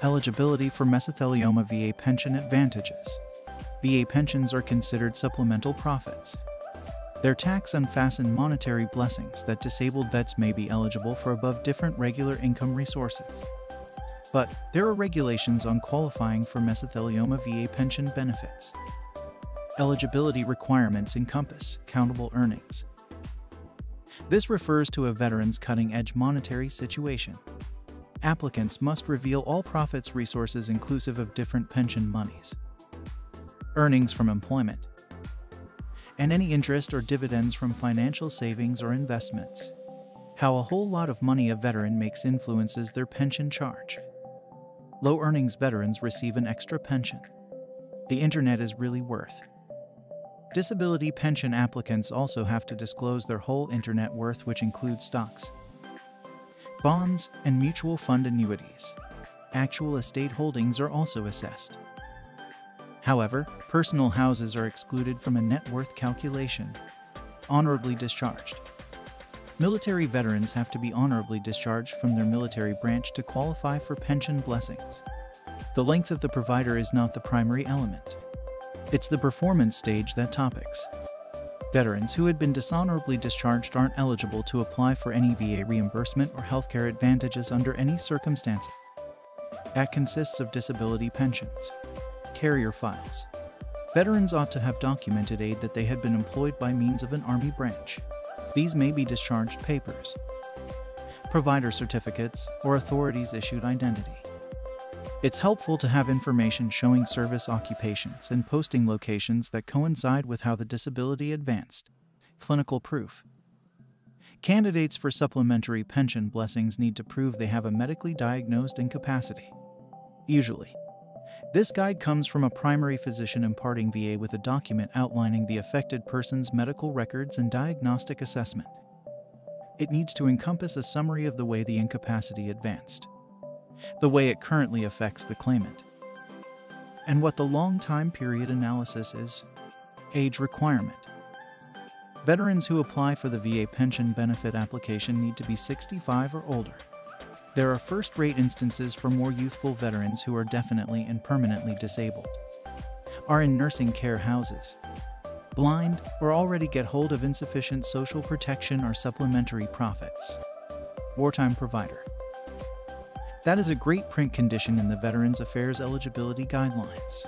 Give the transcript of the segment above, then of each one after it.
Eligibility for Mesothelioma VA Pension Advantages. VA pensions are considered supplemental profits. They're tax-unfastened monetary blessings that disabled vets may be eligible for above different regular income resources. But there are regulations on qualifying for mesothelioma VA pension benefits. Eligibility requirements encompass countable earnings. This refers to a veteran's cutting-edge monetary situation. Applicants must reveal all profits resources inclusive of different pension monies, earnings from employment, and any interest or dividends from financial savings or investments. How a whole lot of money a veteran makes influences their pension charge. Low earnings veterans receive an extra pension. The internet is really worth. Disability pension applicants also have to disclose their whole internet worth, which includes stocks, bonds, and mutual fund annuities. Actual estate holdings are also assessed. However, personal houses are excluded from a net worth calculation. Honorably discharged. Military veterans have to be honorably discharged from their military branch to qualify for pension blessings. The length of the provider is not the primary element. It's the performance stage that topics. Veterans who had been dishonorably discharged aren't eligible to apply for any VA reimbursement or healthcare advantages under any circumstances. That consists of disability pensions. Carrier files. Veterans ought to have documented aid that they had been employed by means of an Army branch. These may be discharged papers, provider certificates, or authorities issued identity. It's helpful to have information showing service occupations and posting locations that coincide with how the disability advanced. Clinical proof. Candidates for supplementary pension blessings need to prove they have a medically diagnosed incapacity. Usually, this guide comes from a primary physician imparting VA with a document outlining the affected person's medical records and diagnostic assessment. It needs to encompass a summary of the way the incapacity advanced, the way it currently affects the claimant, and what the long time period analysis is. Age requirement. Veterans who apply for the VA pension benefit application need to be 65 or older. There are first-rate instances for more youthful veterans who are definitely and permanently disabled, are in nursing care houses, blind, or already get hold of insufficient social protection or supplementary profits. Wartime provider. That is a great print condition in the Veterans Affairs Eligibility Guidelines.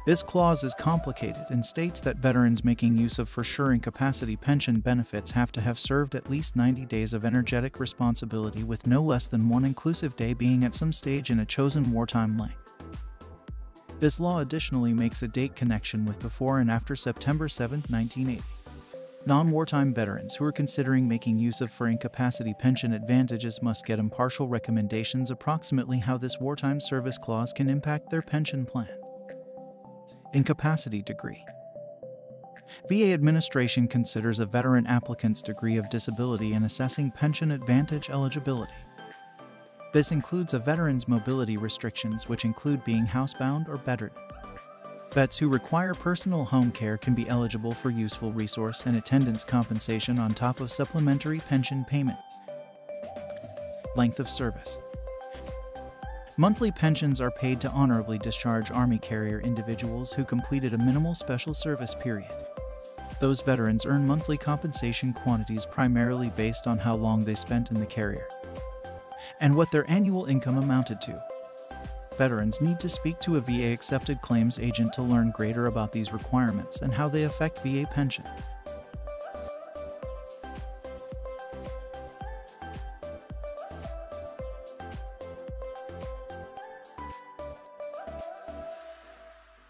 This clause is complicated and states that veterans making use of for sure incapacity pension benefits have to have served at least 90 days of energetic responsibility, with no less than one inclusive day being at some stage in a chosen wartime length. This law additionally makes a date connection with before and after September 7, 1980. Non-wartime veterans who are considering making use of for incapacity pension advantages must get impartial recommendations approximately how this wartime service clause can impact their pension plan. Incapacity degree. VA administration considers a veteran applicant's degree of disability in assessing pension advantage eligibility. This includes a veteran's mobility restrictions, which include being housebound or bedridden. Vets who require personal home care can be eligible for useful resource and attendance compensation on top of supplementary pension payments. Length of service. Monthly pensions are paid to honorably discharged Army carrier individuals who completed a minimal special service period. Those veterans earn monthly compensation quantities primarily based on how long they spent in the carrier and what their annual income amounted to. Veterans need to speak to a VA accepted claims agent to learn greater about these requirements and how they affect VA pension.